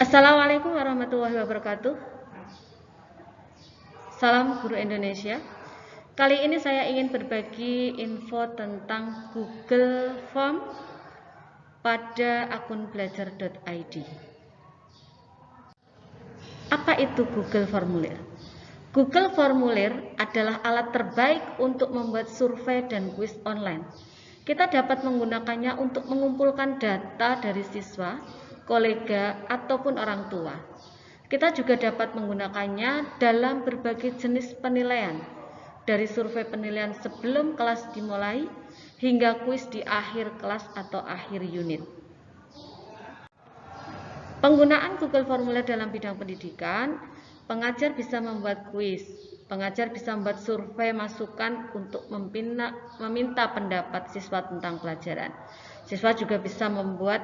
Assalamualaikum warahmatullahi wabarakatuh. Salam Guru Indonesia. Kali ini saya ingin berbagi info tentang Google Form pada akun belajar.id. Apa itu Google Formulir? Google Formulir adalah alat terbaik untuk membuat survei dan kuis online. Kita dapat menggunakannya untuk mengumpulkan data dari siswa, kolega, ataupun orang tua. Kita juga dapat menggunakannya dalam berbagai jenis penilaian, dari survei penilaian sebelum kelas dimulai hingga kuis di akhir kelas atau akhir unit. Penggunaan Google Formulir dalam bidang pendidikan, pengajar bisa membuat kuis, pengajar bisa membuat survei masukan untuk meminta pendapat siswa tentang pelajaran. Siswa juga bisa membuat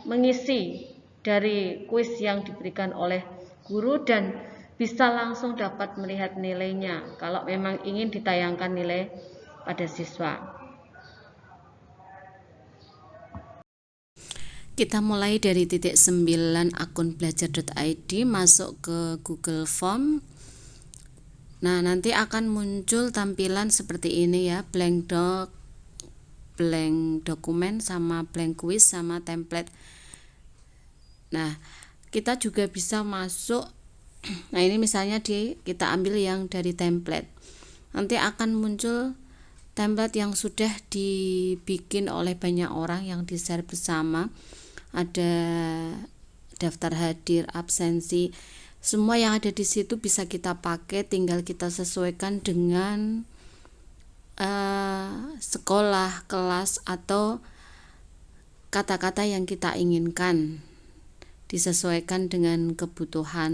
mengisi dari kuis yang diberikan oleh guru dan bisa langsung dapat melihat nilainya kalau memang ingin ditayangkan nilai pada siswa. Kita mulai dari titik 9 akun belajar.id, masuk ke Google Form. Nah, nanti akan muncul tampilan seperti ini ya, blank dokumen sama blank quiz sama template. Nah, kita juga bisa masuk. Nah, ini misalnya kita ambil yang dari template. Nanti akan muncul template yang sudah dibikin oleh banyak orang yang di-share bersama. Ada daftar hadir, absensi, semua yang ada di situ bisa kita pakai, tinggal kita sesuaikan dengan sekolah, kelas, atau kata-kata yang kita inginkan, disesuaikan dengan kebutuhan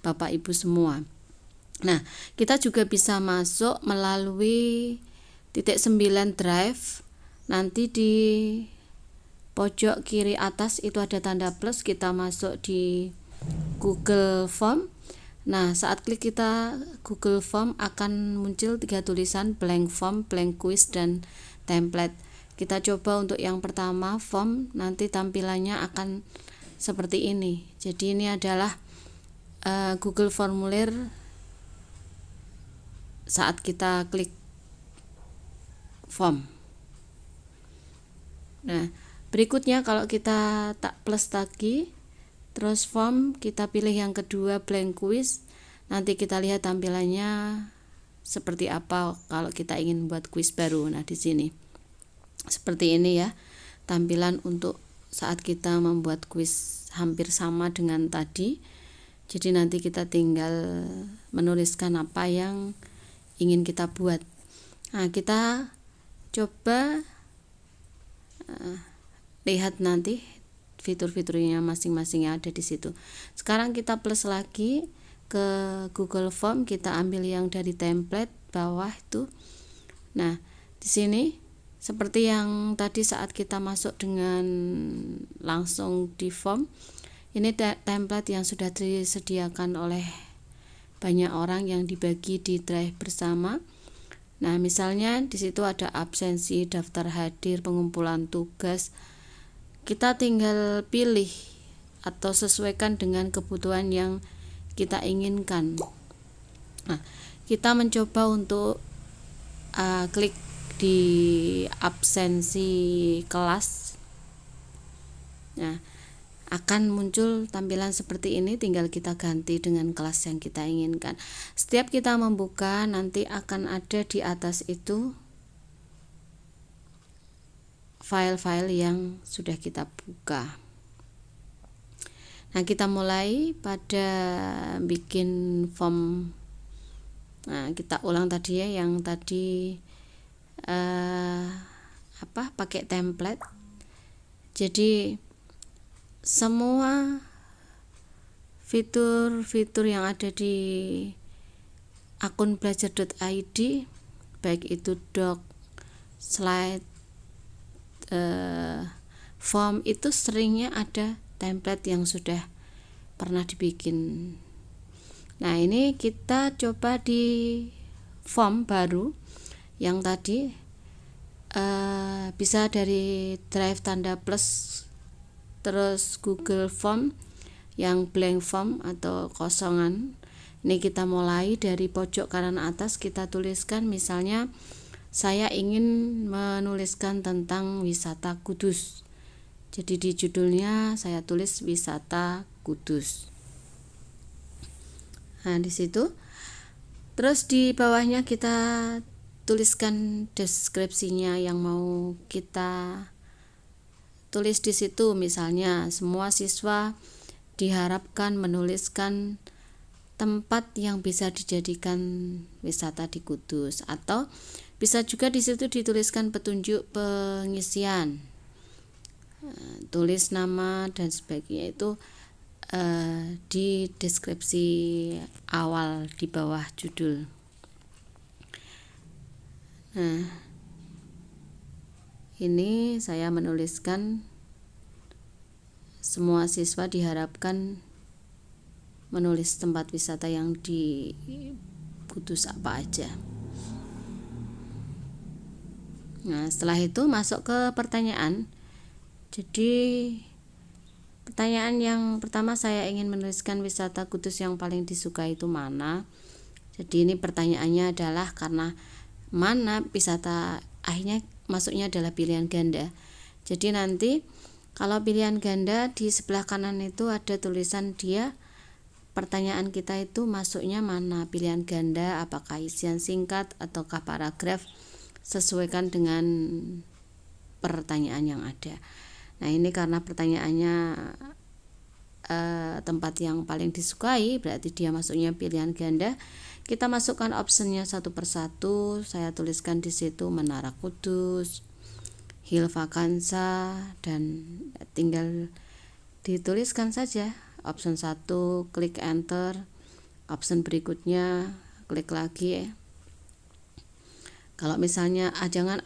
Bapak Ibu semua. Nah, kita juga bisa masuk melalui titik 9 drive. Nanti di pojok kiri atas itu ada tanda plus, kita masuk di Google Form. Nah, saat klik kita Google Form akan muncul 3 tulisan, blank form, blank quiz, dan template. Kita coba untuk yang pertama, form, nanti tampilannya akan seperti ini. Jadi ini adalah Google Formulir saat kita klik form. Nah, berikutnya kalau kita tak plus lagi, terus form, kita pilih yang kedua blank quiz. Nanti kita lihat tampilannya seperti apa kalau kita ingin buat quiz baru. Nah, di sini seperti ini ya, tampilan untuk saat kita membuat quiz hampir sama dengan tadi. Jadi nanti kita tinggal menuliskan apa yang ingin kita buat. Nah, kita coba lihat nanti fitur-fiturnya masing-masing yang ada di situ. Sekarang kita plus lagi ke Google Form, kita ambil yang dari template bawah itu. Nah, di sini seperti yang tadi saat kita masuk dengan langsung di form, ini template yang sudah disediakan oleh banyak orang yang dibagi di drive bersama. Nah, misalnya di situ ada absensi, daftar hadir, pengumpulan tugas. Kita tinggal pilih atau sesuaikan dengan kebutuhan yang kita inginkan. Nah, kita mencoba untuk klik di absensi kelas. Nah, akan muncul tampilan seperti ini, tinggal kita ganti dengan kelas yang kita inginkan. Setiap kita membuka, nanti akan ada di atas itu file-file yang sudah kita buka. Nah, kita mulai pada bikin form. Nah, kita ulang tadi ya, yang tadi pakai template. Jadi semua fitur-fitur yang ada di akun belajar.id, baik itu doc, slide, form, itu seringnya ada template yang sudah pernah dibikin. Nah, ini kita coba di form baru yang tadi bisa dari drive tanda plus, terus Google Form yang blank form atau kosongan. Ini kita mulai dari pojok kanan atas, kita tuliskan misalnya saya ingin menuliskan tentang wisata Kudus. Jadi di judulnya saya tulis wisata Kudus. Nah, di situ. Terus di bawahnya kita tuliskan deskripsinya yang mau kita tulis di situ. Misalnya semua siswa diharapkan menuliskan tempat yang bisa dijadikan wisata di Kudus, atau bisa juga di situ dituliskan petunjuk pengisian, tulis nama dan sebagainya, itu di deskripsi awal di bawah judul. Nah, ini saya menuliskan semua siswa diharapkan menulis tempat wisata yang di Kudus apa aja. Nah, setelah itu masuk ke pertanyaan. Jadi pertanyaan yang pertama, saya ingin menuliskan wisata Kudus yang paling disukai itu mana. Jadi ini pertanyaannya adalah karena mana wisata, akhirnya masuknya adalah pilihan ganda. Jadi nanti kalau pilihan ganda di sebelah kanan itu ada tulisan dia, pertanyaan kita itu masuknya mana, pilihan ganda apakah isian singkat ataukah paragraf, sesuaikan dengan pertanyaan yang ada. Nah, ini karena pertanyaannya tempat yang paling disukai, berarti dia masuknya pilihan ganda. Kita masukkan optionnya satu persatu. Saya tuliskan di situ Menara Kudus, Hilvakansa, dan tinggal dituliskan saja. Option 1, klik enter. Option berikutnya klik lagi. Kalau misalnya jangan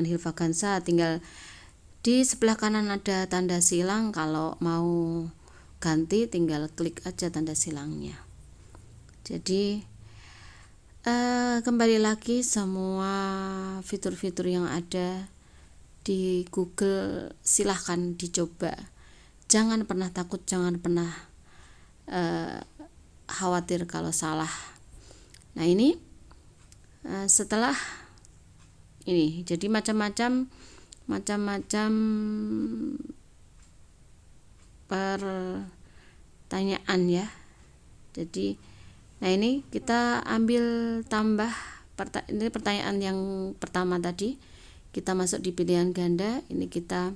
Hilvakansa, tinggal di sebelah kanan ada tanda silang. Kalau mau ganti tinggal klik aja tanda silangnya. Jadi kembali lagi, semua fitur-fitur yang ada di Google silahkan dicoba. Jangan pernah takut, jangan pernah khawatir kalau salah. Nah, ini setelah ini, jadi macam-macam pertanyaan ya. Jadi nah, ini kita ambil tambah ini pertanyaan yang pertama tadi, kita masuk di pilihan ganda. Ini kita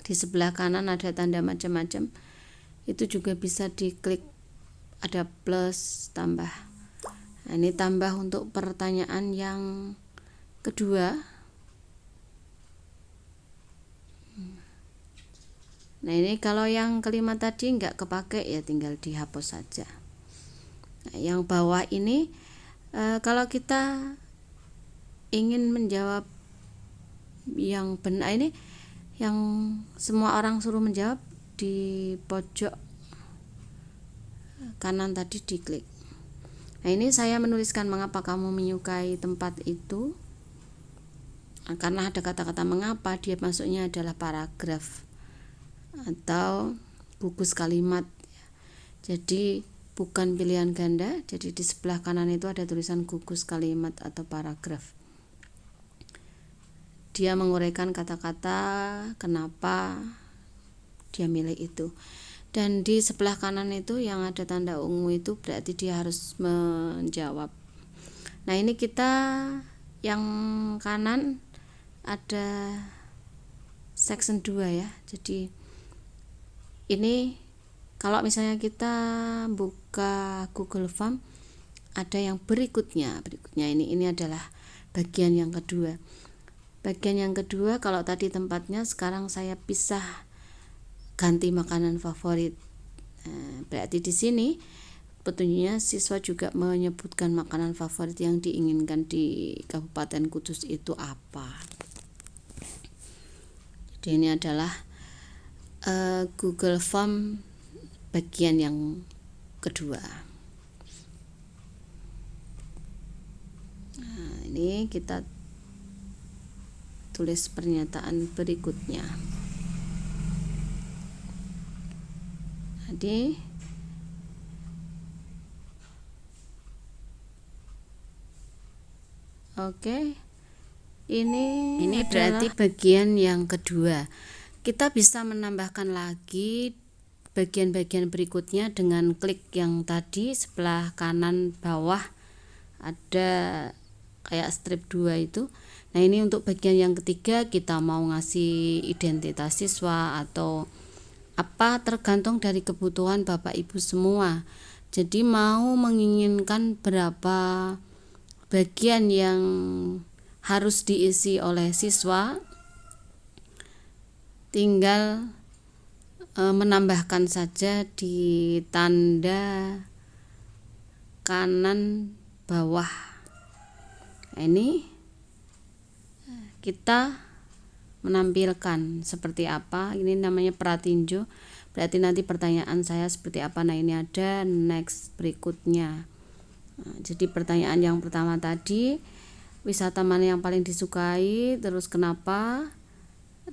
di sebelah kanan ada tanda macam-macam, itu juga bisa diklik, ada plus tambah. Nah, ini tambah untuk pertanyaan yang kedua. Nah, ini kalau yang kelima tadi nggak kepake ya tinggal dihapus saja. Nah, yang bawah ini kalau kita ingin menjawab yang benar, ini yang semua orang suruh menjawab, di pojok kanan tadi diklik. Nah, ini saya menuliskan mengapa kamu menyukai tempat itu. Nah, karena ada kata-kata mengapa, dia masuknya adalah paragraf atau gugus kalimat. Jadi bukan pilihan ganda. Jadi di sebelah kanan itu ada tulisan gugus kalimat atau paragraf. Dia menguraikan kata-kata kenapa dia milih itu. Dan di sebelah kanan itu yang ada tanda ungu itu berarti dia harus menjawab. Nah, ini kita yang kanan ada section 2 ya. Jadi ini kalau misalnya kita buka Google Form, ada yang berikutnya ini adalah bagian yang kedua. Bagian yang kedua, kalau tadi tempatnya, sekarang saya pisah ganti makanan favorit. Nah, berarti di sini petunjuknya siswa juga menyebutkan makanan favorit yang diinginkan di Kabupaten Kudus itu apa. Jadi ini adalah Google Form bagian yang kedua. Nah, ini kita tulis pernyataan berikutnya. Jadi oke, ini berarti bagian yang kedua. Kita bisa menambahkan lagi bagian-bagian berikutnya dengan klik yang tadi sebelah kanan bawah ada kayak strip 2 itu. Nah, ini untuk bagian yang ketiga, kita mau ngasih identitas siswa atau apa tergantung dari kebutuhan Bapak Ibu semua. Jadi mau menginginkan berapa bagian yang harus diisi oleh siswa, tinggal menambahkan saja di tanda kanan bawah. Ini kita menampilkan seperti apa. Ini namanya pratinjo, berarti nanti pertanyaan saya seperti apa. Nah, ini ada next berikutnya. Nah, jadi pertanyaan yang pertama tadi, wisata mana yang paling disukai, terus kenapa.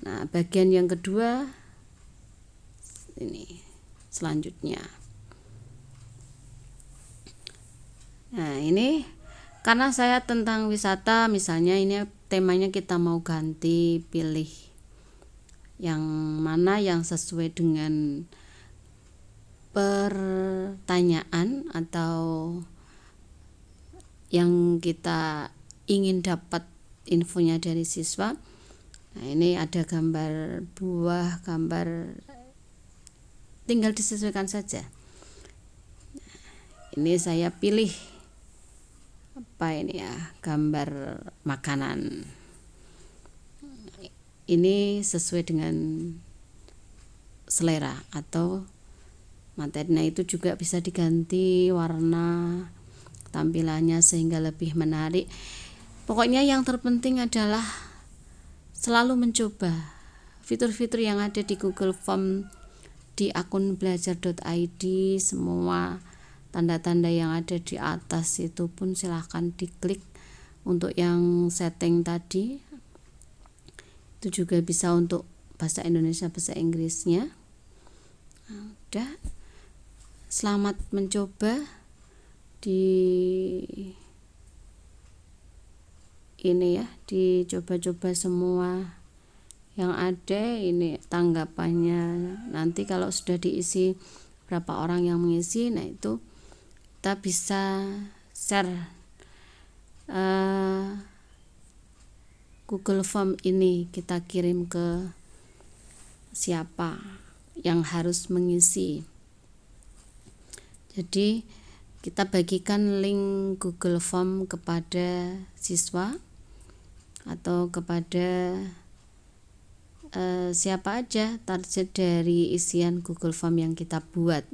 Nah, bagian yang kedua ini selanjutnya. Nah, ini karena saya tentang wisata, misalnya ini temanya kita mau ganti, pilih yang mana yang sesuai dengan pertanyaan atau yang kita ingin dapat infonya dari siswa. Nah, ini ada gambar buah, gambar, tinggal disesuaikan saja. Ini saya pilih apa ini ya, gambar makanan. Ini sesuai dengan selera atau materi. Nah, itu juga bisa diganti warna tampilannya sehingga lebih menarik. Pokoknya yang terpenting adalah selalu mencoba fitur-fitur yang ada di Google Form, di akun belajar.id. Semua tanda-tanda yang ada di atas itu pun silahkan diklik. Untuk yang setting tadi itu juga bisa untuk bahasa Indonesia, bahasa Inggrisnya. Nah, udah, selamat mencoba di ini ya, dicoba-coba semua yang ada. Ini tanggapannya nanti kalau sudah diisi berapa orang yang mengisi, nah itu kita bisa share Google Form ini, kita kirim ke siapa yang harus mengisi. Jadi kita bagikan link Google Form kepada siswa atau kepada siapa aja target dari isian Google Form yang kita buat.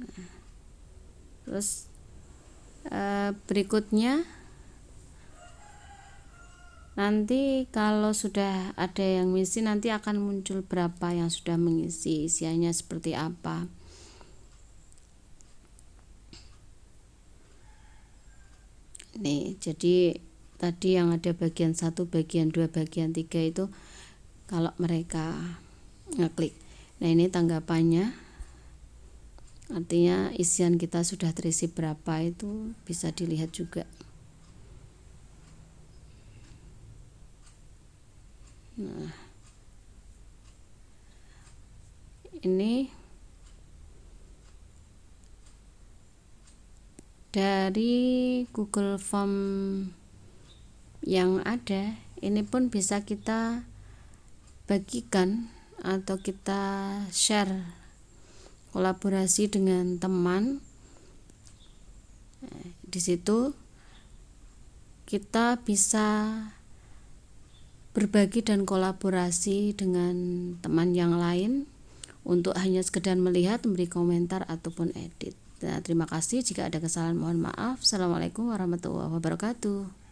Nah, terus berikutnya nanti kalau sudah ada yang mengisi, nanti akan muncul berapa yang sudah mengisi, isiannya seperti apa. Nih, jadi tadi yang ada bagian 1, bagian 2, bagian 3 itu kalau mereka ngeklik. Nah, ini tanggapannya, artinya isian kita sudah terisi berapa itu bisa dilihat juga. Nah, ini dari Google Form yang ada, ini pun bisa kita bagikan atau kita share, kolaborasi dengan teman. Di situ kita bisa berbagi dan kolaborasi dengan teman yang lain untuk hanya sekedar melihat, memberi komentar ataupun edit. Nah, terima kasih. Jika ada kesalahan mohon maaf. Assalamualaikum warahmatullahi wabarakatuh.